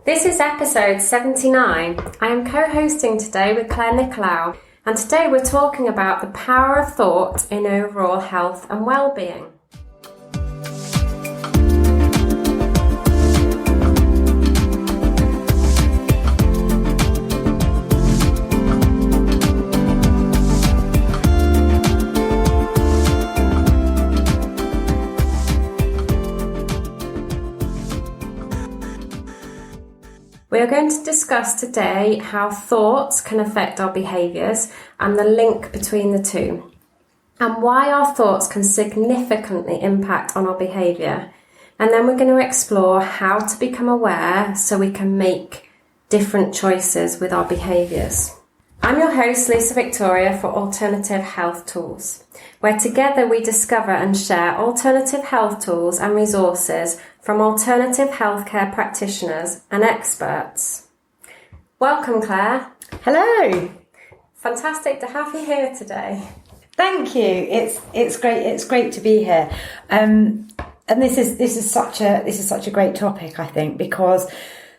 This is episode 79. I am co-hosting today with Clare Nicolaou, and today we're talking about the power of thought in overall health and well-being. We are going to discuss today how thoughts can affect our behaviours and the link between the two, and why our thoughts can significantly impact on our behaviour. And then we're going to explore how to become aware so we can make different choices with our behaviours. I'm your host, Lisa Victoria, for Alternative Health Tools, where together we discover and share alternative health tools and resources from alternative healthcare practitioners and experts. Welcome, Clare. Hello. Fantastic to have you here today. Thank you. It's great. It's great to be here. And this is such a great topic, I think, because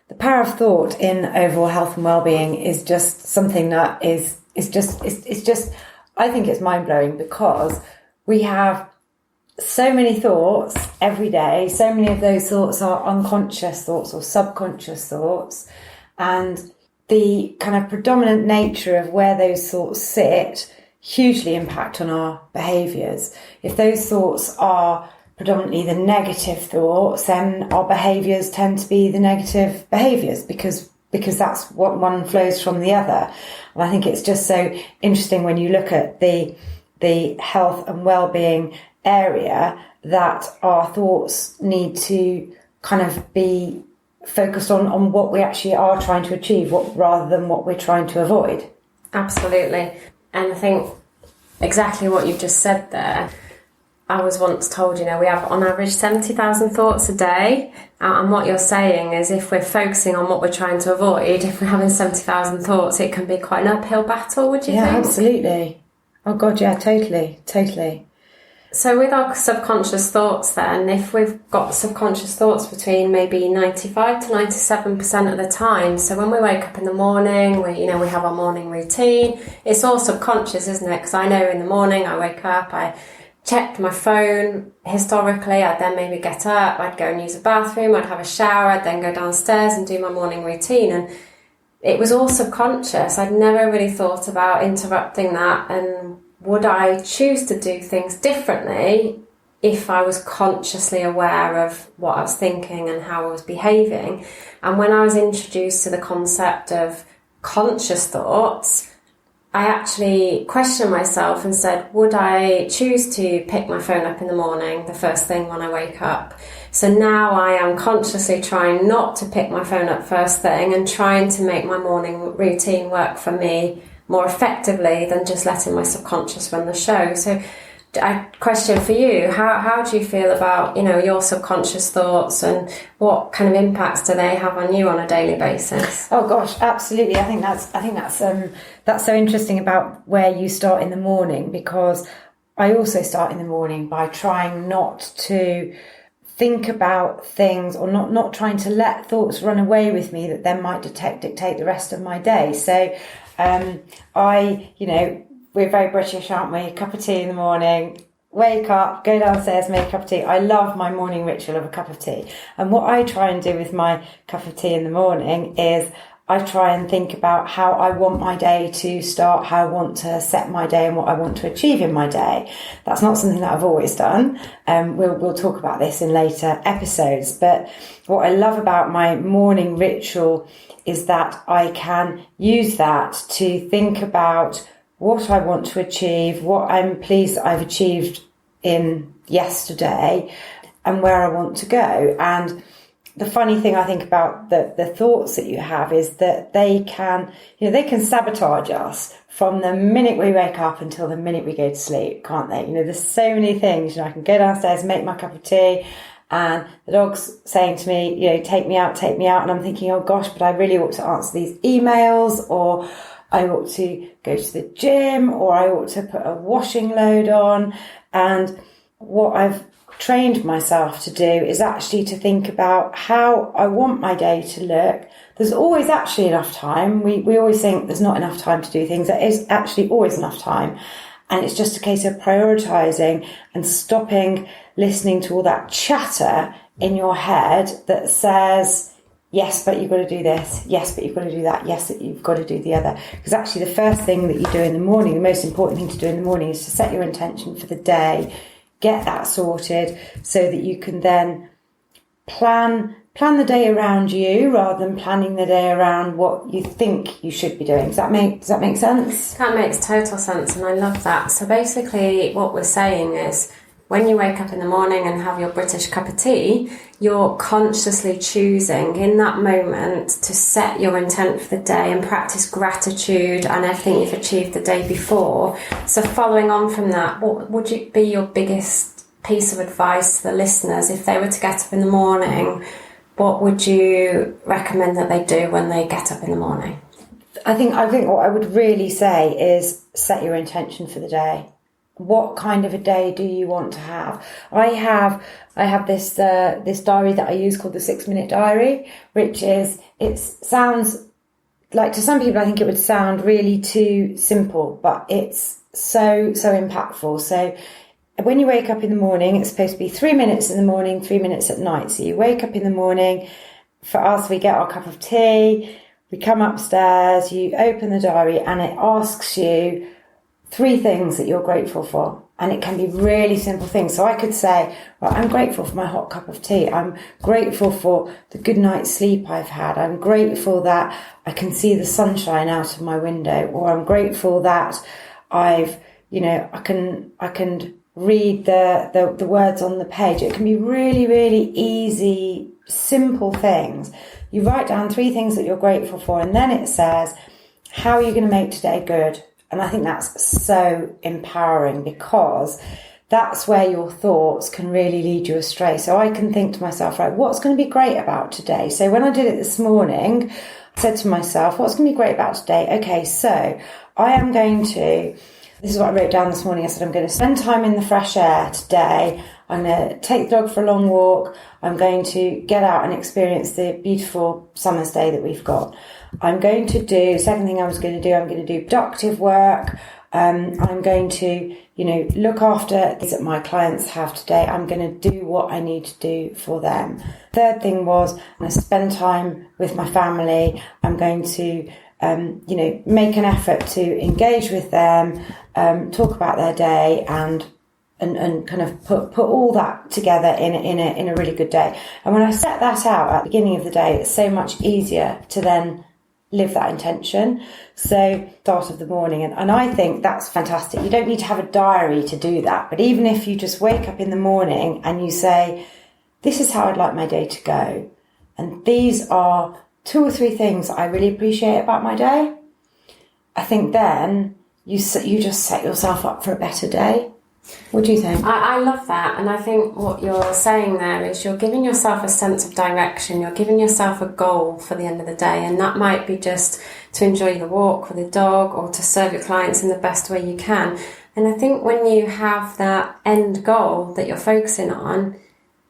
the power of thought in overall health and well-being is just something that is just I think it's mind-blowing, because we have so many thoughts every day. So many of those thoughts are unconscious thoughts or subconscious thoughts, and the kind of predominant nature of where those thoughts sit hugely impact on our behaviours. If those thoughts are predominantly the negative thoughts, then our behaviours tend to be the negative behaviours because that's what one flows from the other. And I think it's just so interesting when you look at the health and well-being area that our thoughts need to kind of be focused on what we actually are trying to achieve, rather than what we're trying to avoid. Absolutely. And I think exactly what you've just said there. I was once told, we have on average 70,000 thoughts a day. And what you're saying is, if we're focusing on what we're trying to avoid, if we're having 70,000 thoughts, it can be quite an uphill battle, would you think? Yeah, absolutely. Oh God, yeah, totally. So with our subconscious thoughts then, if we've got subconscious thoughts between maybe 95 to 97% of the time, so when we wake up in the morning, we have our morning routine, it's all subconscious, isn't it? Because I know in the morning I wake up, I check my phone. Historically, I'd then maybe get up, I'd go and use a bathroom, I'd have a shower, I'd then go downstairs and do my morning routine. And it was all subconscious. I'd never really thought about interrupting that, and would I choose to do things differently if I was consciously aware of what I was thinking and how I was behaving. And when I was introduced to the concept of conscious thoughts, I actually questioned myself and said, would I choose to pick my phone up in the morning, the first thing when I wake up? So now I am consciously trying not to pick my phone up first thing and trying to make my morning routine work for me more effectively than just letting my subconscious run the show. So a question for you, how do you feel about, your subconscious thoughts, and what kind of impacts do they have on you on a daily basis? Oh gosh, absolutely. I think that's so interesting about where you start in the morning, because I also start in the morning by trying not to think about things, or not trying to let thoughts run away with me that then might dictate the rest of my day. So we're very British, aren't we? Cup of tea in the morning, wake up, go downstairs, make a cup of tea. I love my morning ritual of a cup of tea. And what I try and do with my cup of tea in the morning is I try and think about how I want my day to start, how I want to set my day, and what I want to achieve in my day. That's not something that I've always done. We'll talk about this in later episodes. But what I love about my morning ritual is that I can use that to think about what I want to achieve, what I'm pleased that I've achieved in yesterday, and where I want to go. And the funny thing I think about the thoughts that you have is that they can sabotage us from the minute we wake up until the minute we go to sleep, can't they? There's so many things. I can go downstairs, make my cup of tea, and the dog's saying to me, take me out. And I'm thinking, oh gosh, but I really ought to answer these emails, or I ought to go to the gym, or I ought to put a washing load on. And what I've trained myself to do is actually to think about how I want my day to look. There's always actually enough time. We always think there's not enough time to do things. There is actually always enough time. And it's just a case of prioritising and stopping listening to all that chatter in your head that says, yes, but you've got to do this. Yes, but you've got to do that. Yes, but you've got to do the other. Because actually the first thing that you do in the morning, the most important thing to do in the morning is to set your intention for the day, get that sorted so that you can then plan the day around you rather than planning the day around what you think you should be doing. Does that make sense? That makes total sense, and I love that. So basically what we're saying is when you wake up in the morning and have your British cup of tea, you're consciously choosing in that moment to set your intent for the day and practice gratitude and everything you've achieved the day before. So following on from that, what would be your biggest piece of advice to the listeners if they were to get up in the morning? What would you recommend that they do when they get up in the morning? I think what I would really say is set your intention for the day. What kind of a day do you want to have? I have this diary that I use called the 6-minute diary, which is, it sounds like, to some people I think it would sound really too simple, but it's so impactful. So when you wake up in the morning, it's supposed to be 3 minutes in the morning, 3 minutes at night. So you wake up in the morning, for us, we get our cup of tea, we come upstairs, you open the diary and it asks you 3 things that you're grateful for. And it can be really simple things. So I could say, well, I'm grateful for my hot cup of tea. I'm grateful for the good night's sleep I've had. I'm grateful that I can see the sunshine out of my window. Or I'm grateful that I can read the words on the page. It can be really, really easy, simple things. You write down 3 things that you're grateful for, and then it says, how are you going to make today good? And I think that's so empowering, because that's where your thoughts can really lead you astray. So I can think to myself, right, what's going to be great about today? So when I did it this morning, I said to myself, what's going to be great about today? Okay, so I am going to, this is what I wrote down this morning. I said, I'm going to spend time in the fresh air today. I'm going to take the dog for a long walk. I'm going to get out and experience the beautiful summer's day that we've got. I'm going to do, second thing I was going to do, I'm going to do productive work. I'm going to, look after things that my clients have today. I'm going to do what I need to do for them. Third thing was, I'm going to spend time with my family. I'm going to, make an effort to engage with them, talk about their day and kind of put all that together in a really good day. And when I set that out at the beginning of the day, it's so much easier to then live that intention. So start of the morning. And I think that's fantastic. You don't need to have a diary to do that. But even if you just wake up in the morning and you say, this is how I'd like my day to go. And these are 2 or 3 things I really appreciate about my day. I think then you just set yourself up for a better day. What do you think? I love that, and I think what you're saying there is you're giving yourself a sense of direction, you're giving yourself a goal for the end of the day, and that might be just to enjoy the walk with the dog or to serve your clients in the best way you can. And I think when you have that end goal that you're focusing on,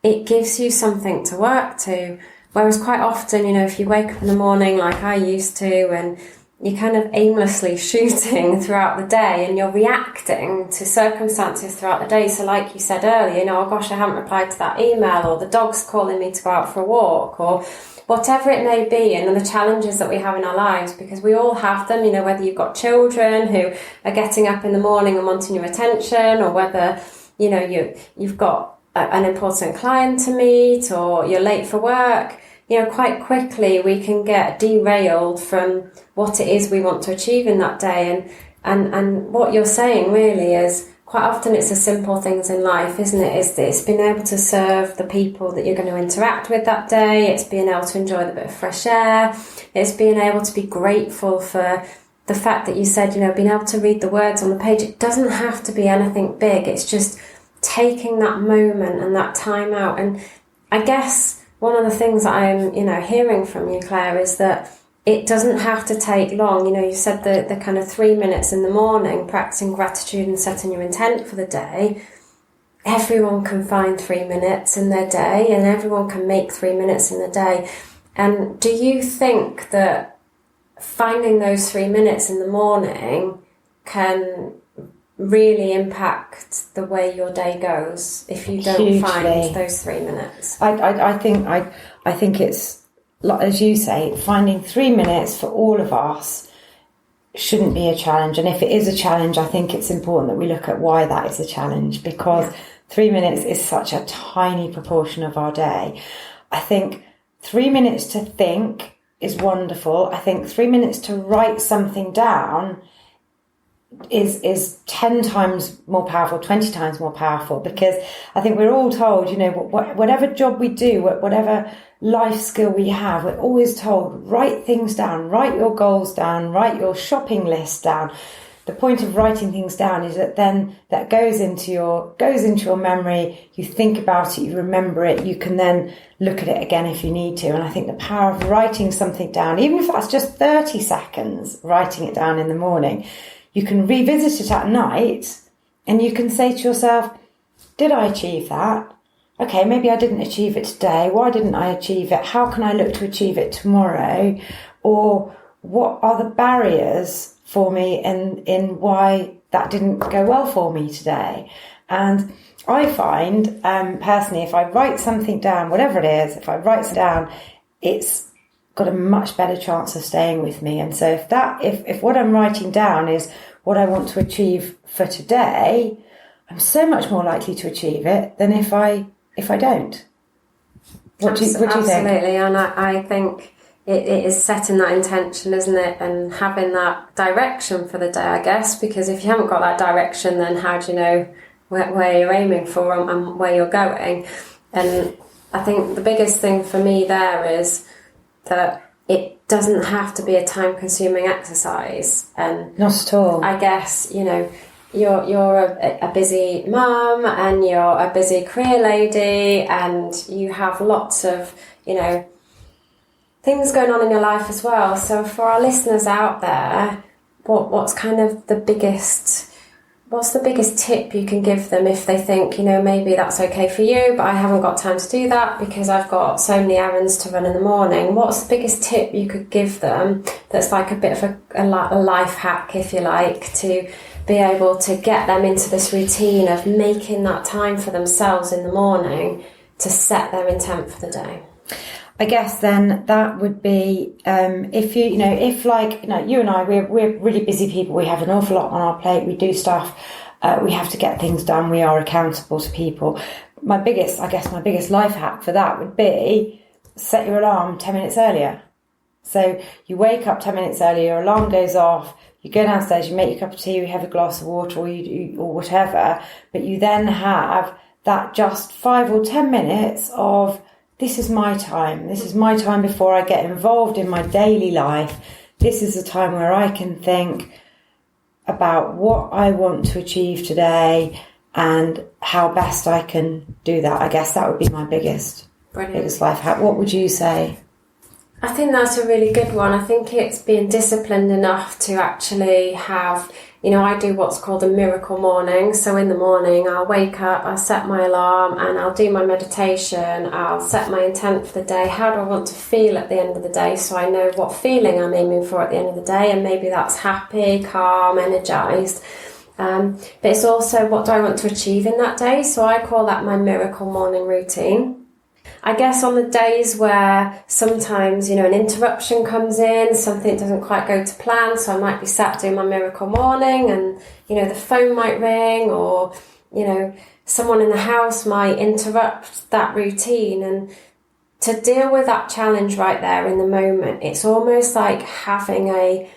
it gives you something to work to. Whereas quite often, if you wake up in the morning like I used to and you're kind of aimlessly shooting throughout the day and you're reacting to circumstances throughout the day. So like you said earlier, oh gosh, I haven't replied to that email, or the dog's calling me to go out for a walk, or whatever it may be, and the challenges that we have in our lives, because we all have them, whether you've got children who are getting up in the morning and wanting your attention, or whether, you've got an important client to meet, or you're late for work. Quite quickly we can get derailed from what it is we want to achieve in that day. And what you're saying really is quite often it's the simple things in life, isn't it? It's being able to serve the people that you're going to interact with that day. It's being able to enjoy the bit of fresh air. It's being able to be grateful for the fact that you said, being able to read the words on the page. It doesn't have to be anything big. It's just taking that moment and that time out. And I guess one of the things that I'm, hearing from you, Claire, is that it doesn't have to take long. You said the kind of 3 minutes in the morning, practicing gratitude and setting your intent for the day. everyone can find 3 minutes in their day, and everyone can make 3 minutes in the day. And do you think that finding those 3 minutes in the morning can really impact the way your day goes if you don't Hugely. find those 3 minutes? I think it's, like, as you say, finding 3 minutes for all of us shouldn't be a challenge. And if it is a challenge, I think it's important that we look at why that is a challenge, because 3 minutes is such a tiny proportion of our day. I think 3 minutes to think is wonderful. I think 3 minutes to write something down is 10 times more powerful, 20 times more powerful, because I think we're all told, you know, whatever job we do, whatever life skill we have, we're always told, write things down, write your goals down, write your shopping list down. The point of writing things down is that then that goes into your memory. You think about it, you remember it, you can then look at it again if you need to. And I think the power of writing something down, even if that's just 30 seconds, writing it down in the morning, you can revisit it at night and you can say to yourself, did I achieve that? Okay, maybe I didn't achieve it today. Why didn't I achieve it? How can I look to achieve it tomorrow? Or what are the barriers for me in why that didn't go well for me today? And I find, personally, if I write something down, whatever it is, if I write it down, it's got a much better chance of staying with me. And so if what I'm writing down is what I want to achieve for today, I'm so much more likely to achieve it than if I don't. What do you think? Absolutely, and I think it is setting that intention, isn't it, and having that direction for the day, I guess, because if you haven't got that direction, then how do you know where you're aiming for and where you're going? And I think the biggest thing for me there is that it doesn't have to be a time-consuming exercise. And not at all. I guess, you know, you're a busy mum and you're a busy career lady and you have lots of, you know, things going on in your life as well. So for our listeners out there, what's kind of the biggest tip you can give them if they think, you know, maybe that's okay for you, but I haven't got time to do that because I've got so many errands to run in the morning? What's the biggest tip you could give them that's like a bit of a life hack, if you like, to be able to get them into this routine of making that time for themselves in the morning to set their intent for the day? I guess then that would be if you and I, we're really busy people. We have an awful lot on our plate. We do stuff. We have to get things done. We are accountable to people. My biggest life hack for that would be set your alarm 10 minutes earlier. So you wake up 10 minutes earlier, your alarm goes off, you go downstairs, you make your cup of tea, you have a glass of water or whatever, but you then have that just 5 or 10 minutes of, this is my time. This is my time before I get involved in my daily life. This is the time where I can think about what I want to achieve today and how best I can do that. I guess that would be my biggest life hack. What would you say? I think that's a really good one. I think it's being disciplined enough to actually have, you know, I do what's called a miracle morning. So in the morning, I'll wake up, I'll set my alarm and I'll do my meditation. I'll set my intent for the day. How do I want to feel at the end of the day? So I know what feeling I'm aiming for at the end of the day. And maybe that's happy, calm, energized. But it's also, what do I want to achieve in that day? So I call that my miracle morning routine. I guess on the days where sometimes, you know, an interruption comes in, something doesn't quite go to plan, so I might be sat doing my miracle morning and, you know, the phone might ring or, you know, someone in the house might interrupt that routine. And to deal with that challenge right there in the moment, it's almost like having a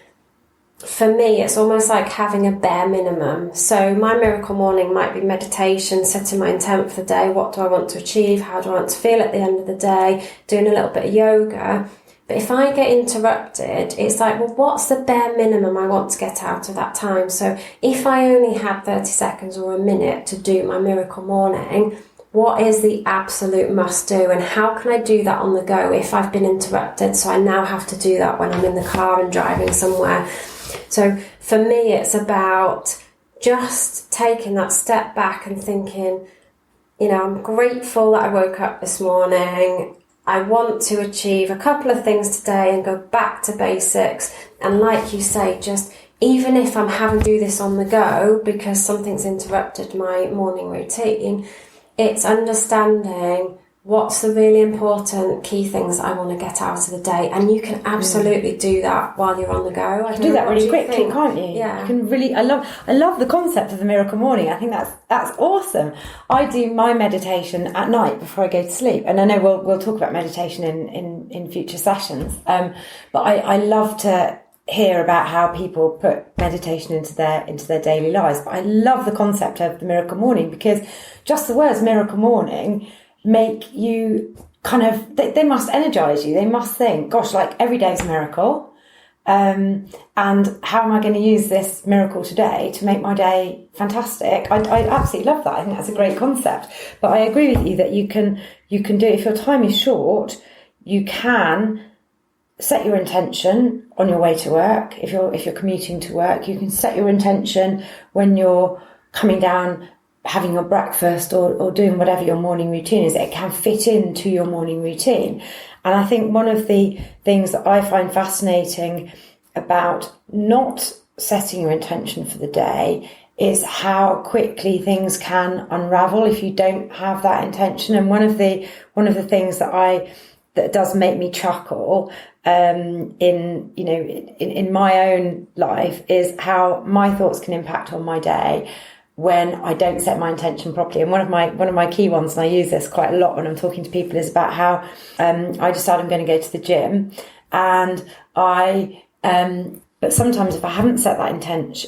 bare minimum. So my miracle morning might be meditation, setting my intent for the day. What do I want to achieve? How do I want to feel at the end of the day? Doing a little bit of yoga. But if I get interrupted, it's like, well, what's the bare minimum I want to get out of that time? So if I only had 30 seconds or a minute to do my miracle morning, what is the absolute must do, and how can I do that on the go if I've been interrupted? So I now have to do that when I'm in the car and driving somewhere. So for me, it's about just taking that step back and thinking, I'm grateful that I woke up this morning. I want to achieve a couple of things today and go back to basics. And like you say, just even if I'm having to do this on the go because something's interrupted my morning routine, it's understanding what's the really important key things that I want to get out of the day. And you can absolutely do that while you're on the go. You can do that really quickly, can't you? Yeah. You can really, I love the concept of the miracle morning. I think that's awesome. I do my meditation at night before I go to sleep. And I know we'll talk about meditation in future sessions. But I love to hear about how people put meditation into their daily lives. But I love the concept of the miracle morning, because just the words miracle morning make you kind of, they must energize you. They must think, gosh, like every day's a miracle. And how am I going to use this miracle today to make my day fantastic? I absolutely love that. I think that's a great concept. But I agree with you that you can do, if your time is short, you can set your intention on your way to work. If you're commuting to work, you can set your intention when you're coming down, having your breakfast or doing whatever your morning routine is. It can fit into your morning routine. And I think one of the things that I find fascinating about not setting your intention for the day is how quickly things can unravel if you don't have that intention. And one of the things that does make me chuckle in my own life is how my thoughts can impact on my day when I don't set my intention properly. And one of my key ones, and I use this quite a lot when I'm talking to people, is about how I decide I'm going to go to the gym, and but sometimes if I haven't set that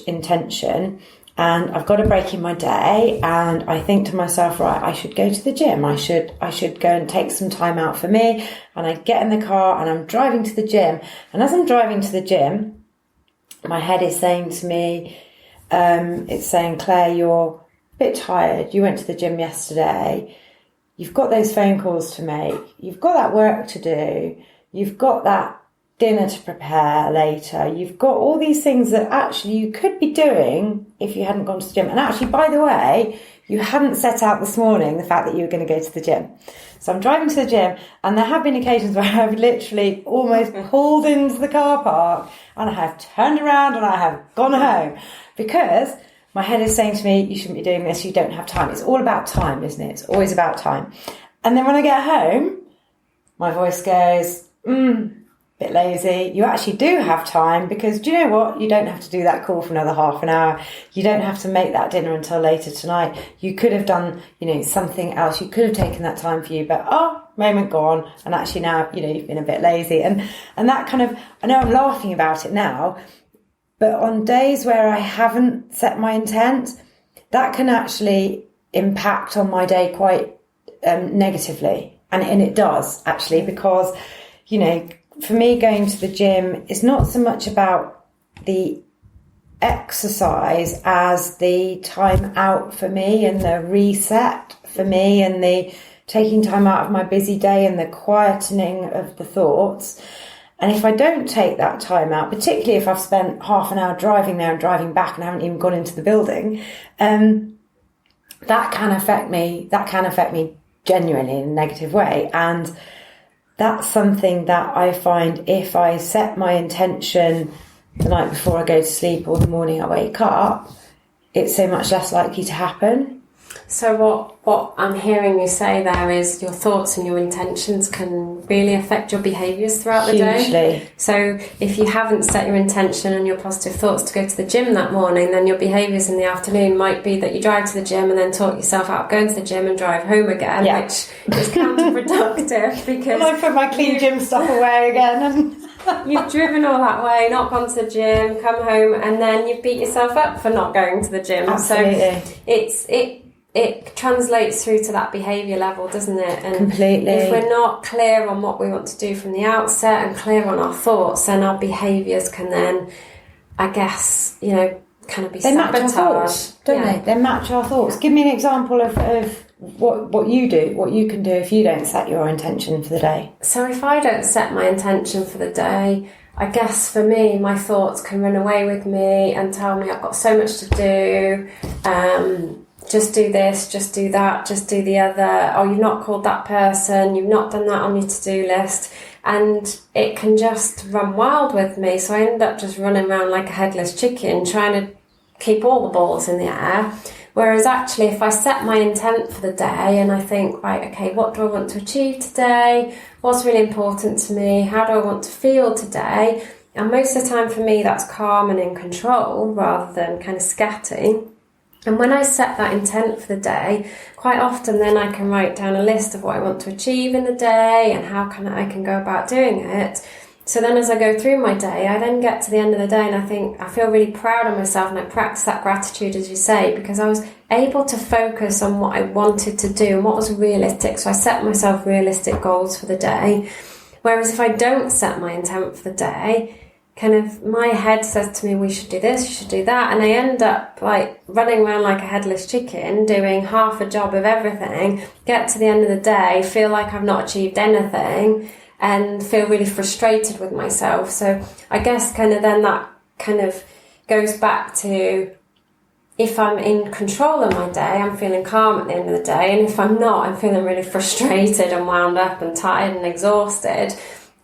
intention and I've got a break in my day and I think to myself, right, I should go to the gym, I should go and take some time out for me, and I get in the car and I'm driving to the gym, and as I'm driving to the gym, my head is saying to me, it's saying, Claire, you're a bit tired. You went to the gym yesterday. You've got those phone calls to make. You've got that work to do. You've got that dinner to prepare later. You've got all these things that actually you could be doing if you hadn't gone to the gym. And actually, by the way, you hadn't set out this morning the fact that you were going to go to the gym. So I'm driving to the gym, and there have been occasions where I've literally almost pulled into the car park and I have turned around and I have gone home, because my head is saying to me, you shouldn't be doing this, you don't have time. It's all about time, isn't it? It's always about time. And then when I get home, my voice goes, bit lazy. You actually do have time, because do you know what? You don't have to do that call for another half an hour. You don't have to make that dinner until later tonight. You could have done, something else. You could have taken that time for you, but moment gone. And actually now, you've been a bit lazy. And that kind of, I know I'm laughing about it now, but on days where I haven't set my intent, that can actually impact on my day quite negatively. And it does, actually, because, for me, going to the gym is not so much about the exercise as the time out for me and the reset for me and the taking time out of my busy day and the quietening of the thoughts. And if I don't take that time out, particularly if I've spent half an hour driving there and driving back and I haven't even gone into the building, that can affect me. That can affect me genuinely in a negative way. And that's something that I find, if I set my intention the night before I go to sleep or the morning I wake up, it's so much less likely to happen. So what I'm hearing you say there is your thoughts and your intentions can really affect your behaviours throughout the day. Hugely. So if you haven't set your intention and your positive thoughts to go to the gym that morning, then your behaviours in the afternoon might be that you drive to the gym and then talk yourself out of going to the gym and drive home again, which is counterproductive because... I put my clean gym stuff away again and... You've driven all that way, not gone to the gym, come home, and then you've beat yourself up for not going to the gym. Absolutely. So it translates through to that behaviour level, doesn't it? And completely. If we're not clear on what we want to do from the outset and clear on our thoughts, then our behaviours can then, I guess, kind of be they sabotaged. Match our thoughts, don't they? They match our thoughts. Give me an example of what you do, what you can do if you don't set your intention for the day. So if I don't set my intention for the day, I guess for me, my thoughts can run away with me and tell me I've got so much to do, just do this, just do that, just do the other. Oh, you've not called that person, you've not done that on your to-do list. And it can just run wild with me. So I end up just running around like a headless chicken, trying to keep all the balls in the air. Whereas actually, if I set my intent for the day and I think, right, okay, what do I want to achieve today? What's really important to me? How do I want to feel today? And most of the time for me, that's calm and in control rather than kind of scatty. And when I set that intent for the day, quite often then I can write down a list of what I want to achieve in the day and how I can go about doing it. So then as I go through my day, I then get to the end of the day and I feel really proud of myself, and I practice that gratitude, as you say, because I was able to focus on what I wanted to do and what was realistic. So I set myself realistic goals for the day. Whereas if I don't set my intent for the day, kind of my head says to me, we should do this, you should do that. And I end up like running around like a headless chicken, doing half a job of everything, get to the end of the day, feel like I've not achieved anything, and feel really frustrated with myself. So I guess kind of then that kind of goes back to, if I'm in control of my day, I'm feeling calm at the end of the day. And if I'm not, I'm feeling really frustrated and wound up and tired and exhausted.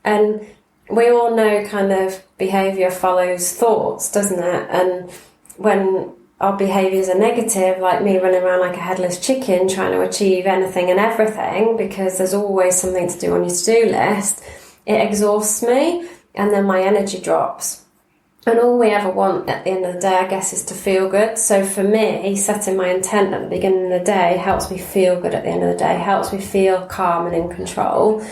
And we all know kind of behaviour follows thoughts, doesn't it? And when our behaviours are negative, like me running around like a headless chicken trying to achieve anything and everything because there's always something to do on your to-do list, it exhausts me and then my energy drops. And all we ever want at the end of the day, I guess, is to feel good. So for me, setting my intent at the beginning of the day helps me feel good at the end of the day, helps me feel calm and in control.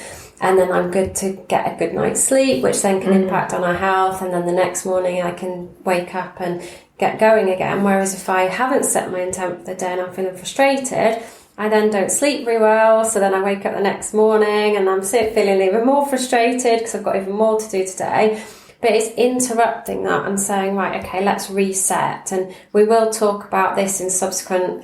And then I'm good to get a good night's sleep, which then can impact on our health. And then the next morning I can wake up and get going again. Whereas if I haven't set my intent for the day and I'm feeling frustrated, I then don't sleep very well. So then I wake up the next morning and I'm feeling even more frustrated because I've got even more to do today. But it's interrupting that and saying, right, okay, let's reset. And we will talk about this in subsequent,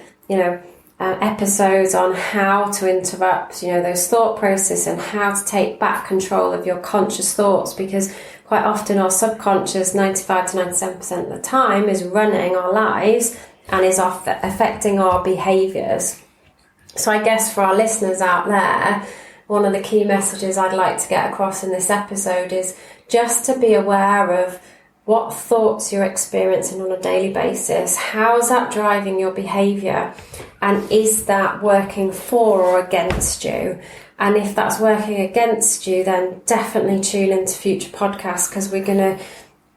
episodes on how to interrupt, those thought processes and how to take back control of your conscious thoughts, because quite often our subconscious, 95 to 97% of the time, is running our lives and is affecting our behaviours. So I guess for our listeners out there, one of the key messages I'd like to get across in this episode is just to be aware of what thoughts you're experiencing on a daily basis. How's that driving your behaviour? And is that working for or against you? And if that's working against you, then definitely tune into future podcasts, because we're going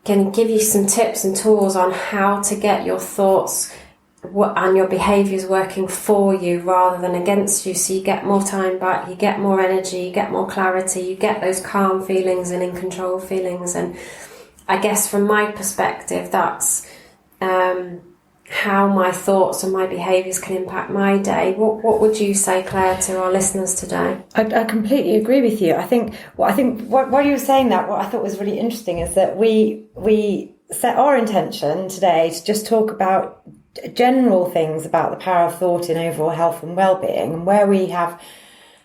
to give you some tips and tools on how to get your thoughts and your behaviours working for you rather than against you, so you get more time back, you get more energy, you get more clarity, you get those calm feelings and in control feelings. And I guess from my perspective, that's how my thoughts and my behaviours can impact my day. What would you say, Claire, to our listeners today? I completely agree with you. I think while you were saying that, what I thought was really interesting is that we set our intention today to just talk about general things about the power of thought in overall health and well-being, and where we have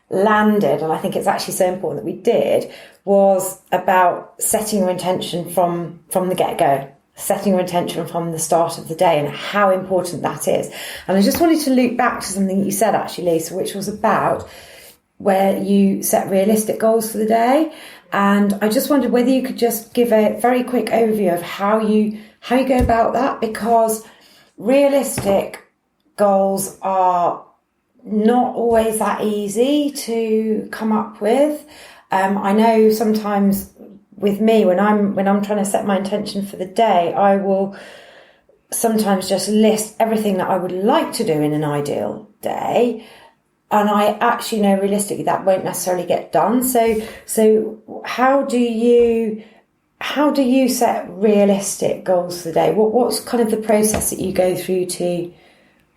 landed, and I think it's actually so important that we did, was about setting your intention from the get-go, setting your intention from the start of the day, and how important that is. And I just wanted to loop back to something that you said, actually, Lisa, which was about where you set realistic goals for the day. And I just wondered whether you could just give a very quick overview of how you go about that, because realistic goals are not always that easy to come up with. I know sometimes with me, when I'm trying to set my intention for the day, I will sometimes just list everything that I would like to do in an ideal day, and I actually know realistically that won't necessarily get done. So how do you set realistic goals for the day? What's kind of the process that you go through to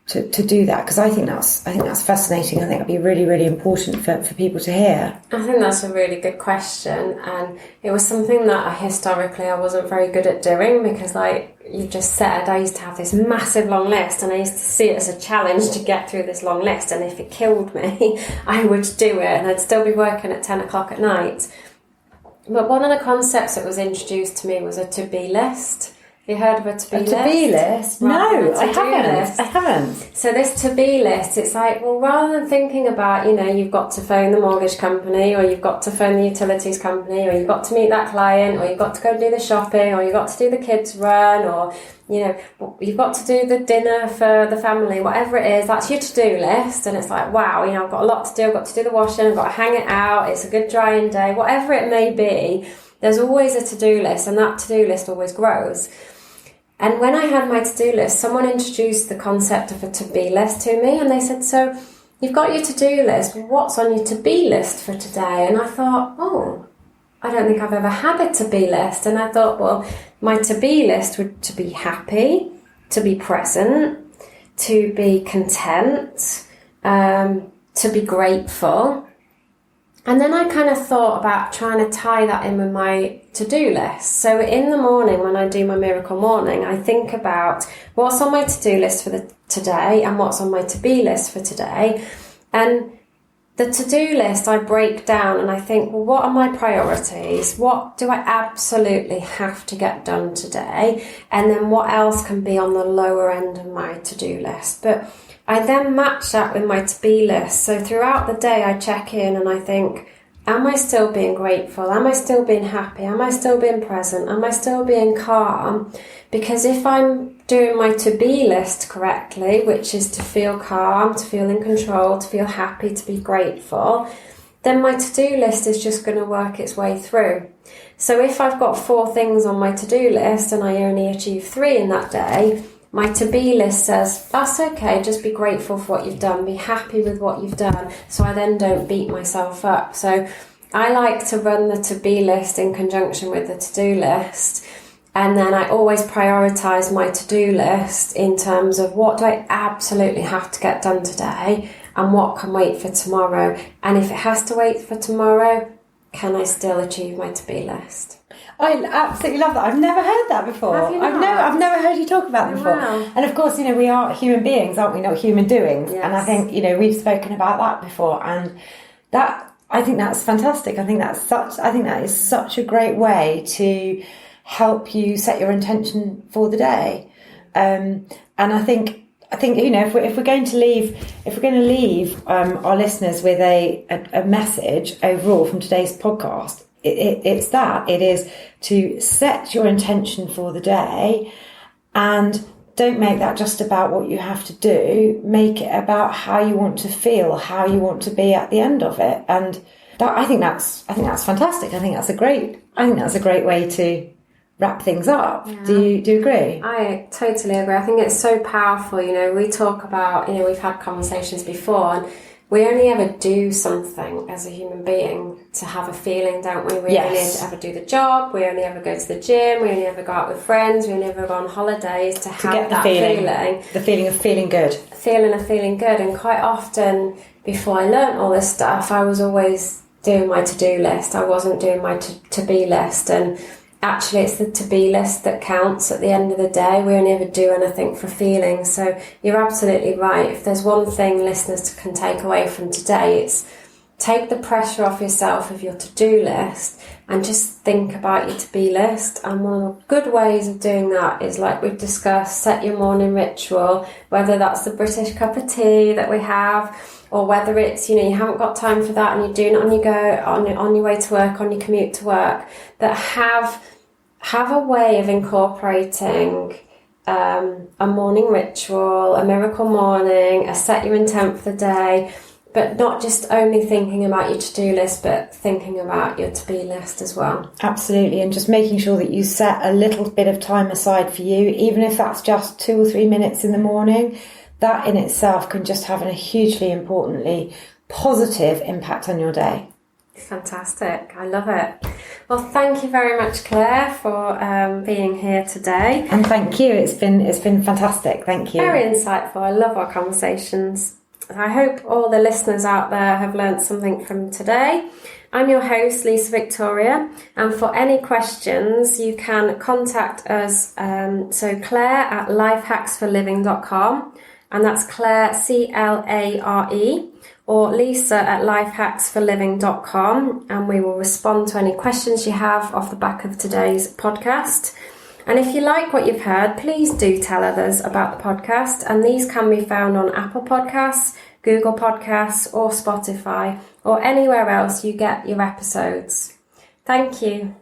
do that? Because I think that's fascinating. I think that'd be really, really important for people to hear. I think that's a really good question, and it was something that historically I wasn't very good at doing, because like you just said, I used to have this massive long list and I used to see it as a challenge to get through this long list, and if it killed me I would do it, and I'd still be working at 10 o'clock at night. But one of the concepts that was introduced to me was a to-be list. You heard of a to-be list? A to-be list? No, I haven't. So this to-be list, it's like, well, rather than thinking about, you've got to phone the mortgage company, or you've got to phone the utilities company, or you've got to meet that client, or you've got to go do the shopping, or you've got to do the kids run, or, you've got to do the dinner for the family, whatever it is, that's your to-do list. And it's like, wow, I've got a lot to do. I've got to do the washing, I've got to hang it out, it's a good drying day, whatever it may be. There's always a to-do list, and that to-do list always grows. And when I had my to-do list, someone introduced the concept of a to-be list to me, and they said, so you've got your to-do list, what's on your to-be list for today? And I thought, I don't think I've ever had a to-be list. And I thought, well, my to-be list would to be happy, to be present, to be content, to be grateful. And then I kind of thought about trying to tie that in with my to-do list. So in the morning, when I do my miracle morning, I think about what's on my to-do list for today and what's on my to-be list for today. And the to-do list I break down and I think, well, what are my priorities? What do I absolutely have to get done today? And then what else can be on the lower end of my to-do list? But I then match that with my to-be list. So throughout the day, I check in and I think, am I still being grateful? Am I still being happy? Am I still being present? Am I still being calm? Because if I'm doing my to-be list correctly, which is to feel calm, to feel in control, to feel happy, to be grateful, then my to-do list is just going to work its way through. So if I've got 4 things on my to-do list and I only achieve 3 in that day, my to-be list says, that's okay, just be grateful for what you've done, be happy with what you've done, so I then don't beat myself up. So I like to run the to-be list in conjunction with the to-do list, and then I always prioritise my to-do list in terms of what do I absolutely have to get done today and what can wait for tomorrow. And if it has to wait for tomorrow, can I still achieve my to-be list? I absolutely love that. I've never heard that before. Have you not? I've never heard you talk about that before. Wow. And of course, we are human beings, aren't we? Not human doings. Yes. And I think, we've spoken about that before. And I think that's fantastic. I think that is such a great way to help you set your intention for the day. And I think if we're going to leave our listeners with a message overall from today's podcast, it's that. It is to set your intention for the day, and don't make that just about what you have to do. Make it about how you want to feel, how you want to be at the end of it. And I think that's fantastic. I think that's a great way to wrap things up. Yeah. Do you agree? I totally agree. I think it's so powerful. We talk about, we've had conversations before, and we only ever do something as a human being to have a feeling, don't we? We only ever do the job, we only ever go to the gym, we only ever go out with friends, we only ever go on holidays to have get that feeling. The feeling of feeling good. Feeling good. And quite often, before I learnt all this stuff, I was always doing my to-do list. I wasn't doing my to-be list. And actually, it's the to-be list that counts at the end of the day. We only ever do anything for feeling. So you're absolutely right. If there's one thing listeners can take away from today, it's take the pressure off yourself of your to-do list and just think about your to-be list. And one of the good ways of doing that is, like we've discussed, set your morning ritual, whether that's the British cup of tea that we have, or whether it's, you haven't got time for that and you're doing it on your way to work, on your commute to work, that have a way of incorporating a morning ritual, a miracle morning, a set your intent for the day, but not just only thinking about your to-do list, but thinking about your to-be list as well. Absolutely, and just making sure that you set a little bit of time aside for you, even if that's just 2 or 3 minutes in the morning. That in itself can just have a hugely importantly positive impact on your day. Fantastic. I love it. Well, thank you very much, Claire, for being here today. And thank you. It's been fantastic. Thank you. Very insightful. I love our conversations. I hope all the listeners out there have learnt something from today. I'm your host, Lisa Victoria, and for any questions, you can contact us. So Claire at lifehacksforliving.com, and that's Claire, Clare, or Lisa at lifehacksforliving.com, and we will respond to any questions you have off the back of today's podcast. And if you like what you've heard, please do tell others about the podcast. And these can be found on Apple Podcasts, Google Podcasts, or Spotify, or anywhere else you get your episodes. Thank you.